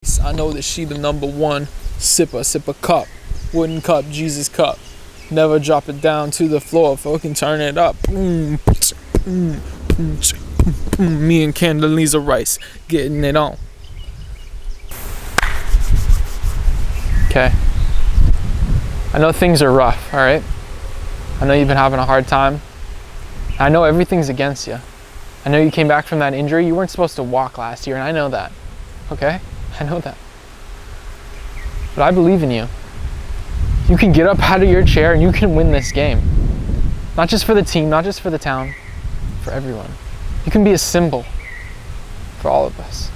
I know that she the number one sipper, sip a cup, wooden cup, Jesus cup. Never drop it down to the floor, fucking turn it up. Me and Condoleezza Rice getting it on. Okay. I know things are rough, alright? I know you've been having a hard time. I know everything's against you. I know you came back from that injury. You weren't supposed to walk last year, and I know that. Okay? I know that. But I believe in you. You can get up out of your chair and you can win this game. Not just for the team, not just for the town, for everyone. You can be a symbol for all of us.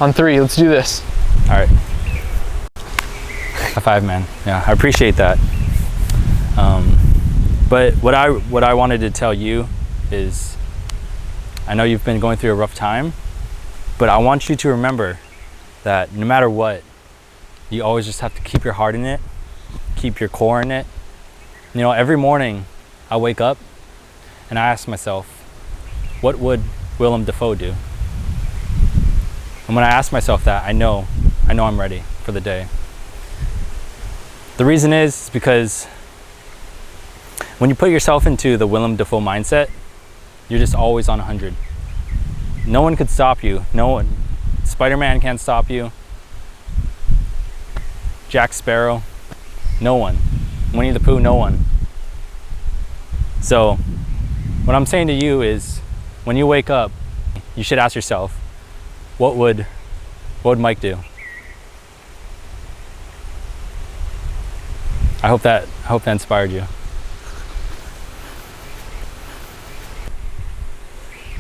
On 3, let's do this. All right. High five, man. Yeah, I appreciate that. But what I wanted to tell you is, I know you've been going through a rough time, but I want you to remember that no matter what, you always just have to keep your heart in it, keep your core in it. You know, every morning I wake up and I ask myself, what would Willem Dafoe do? And when I ask myself that, I know I'm ready for the day. The reason is because when you put yourself into the Willem Dafoe mindset, you're just always on 100. No one could stop you. No one. Spider-Man can't stop you. Jack Sparrow, no one. Winnie the Pooh, no one. So what I'm saying to you is, when you wake up, you should ask yourself, what would Mike do? I hope that inspired you.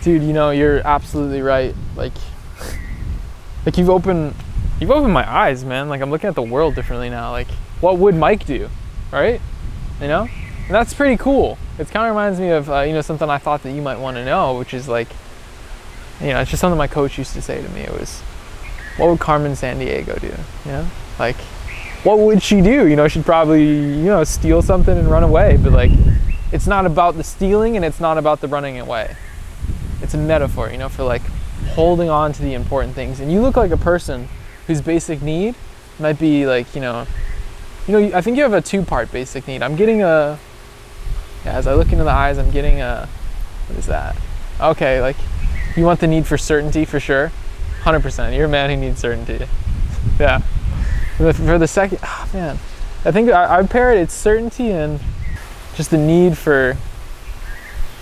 Dude, you know, you're absolutely right. Like you've opened my eyes, man. Like, I'm looking at the world differently now. Like, what would Mike do, right? You know, and that's pretty cool. It kind of reminds me of something I thought that you might want to know, which is like, it's just something my coach used to say to me. It was, what would Carmen Sandiego do? You know, like, what would she do? She'd probably steal something and run away. But like, it's not about the stealing and it's not about the running away. It's a metaphor, for like holding on to the important things. And you look like a person whose basic need might be like, I think you have a 2-part basic need. I'm getting as I look into the eyes, I'm getting what is that? Okay, like, you want the need for certainty for sure. 100%. You're a man who needs certainty. Yeah. For the second, man, I think I pair it's certainty and just the need for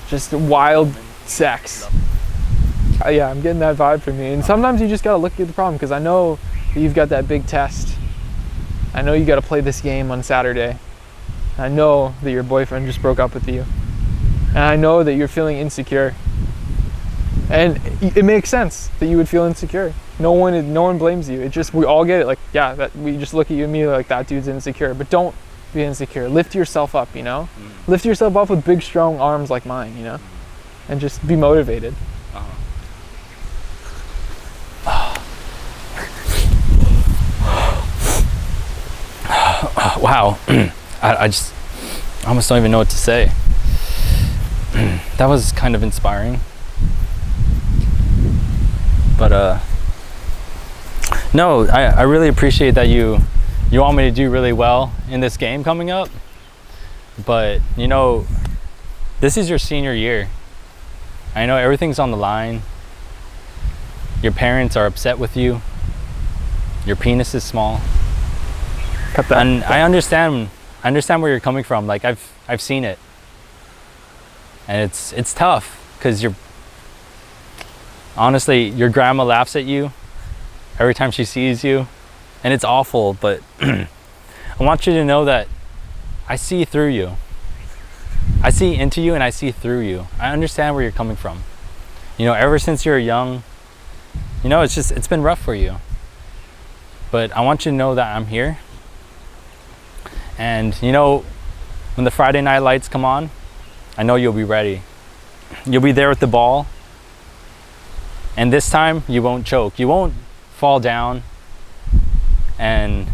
just wild sex. Yeah, I'm getting that vibe from you. And sometimes you just gotta look at the problem, because I know that you've got that big test. I know you gotta play this game on Saturday. I know that your boyfriend just broke up with you. And I know that you're feeling insecure. And it makes sense that you would feel insecure. No one blames you. We all get it. Like, yeah, that we just look at you and me like, that dude's insecure. But don't be insecure. Lift yourself up, Lift yourself up with big, strong arms like mine, And just be motivated. Wow. I almost don't even know what to say. That was kind of inspiring. But no, I really appreciate that you want me to do really well in this game coming up. But this is your senior year. I know everything's on the line. Your parents are upset with you. Your penis is small. Cut that. And I understand where you're coming from. Like, I've seen it. And it's tough, because honestly, your grandma laughs at you every time she sees you, and it's awful, but I want you to know that I see through you. I see into you and I see through you. I understand where you're coming from. Ever since you're young, it's been rough for you. But I want you to know that I'm here. And when the Friday night lights come on, I know you'll be ready. You'll be there with the ball. And this time you won't choke. You won't fall down and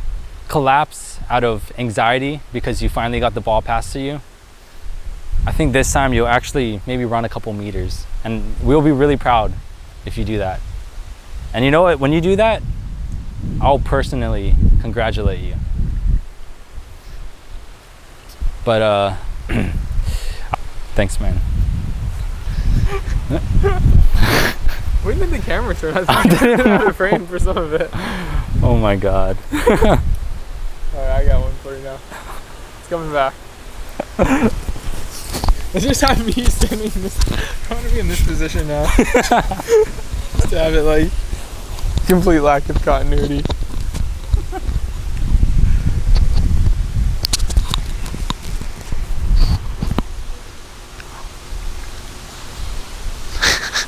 collapse out of anxiety because you finally got the ball passed to you. I think this time you'll actually maybe run a couple meters, and we'll be really proud if you do that. And you know what? When you do that, I'll personally congratulate you. But thanks, man. When did the camera turn? I was out of frame for some of it. Oh my God. Alright, I got one for you now. It's coming back. Let's just have me standing in this. I want to be in this position now. Just to have it like complete lack of continuity.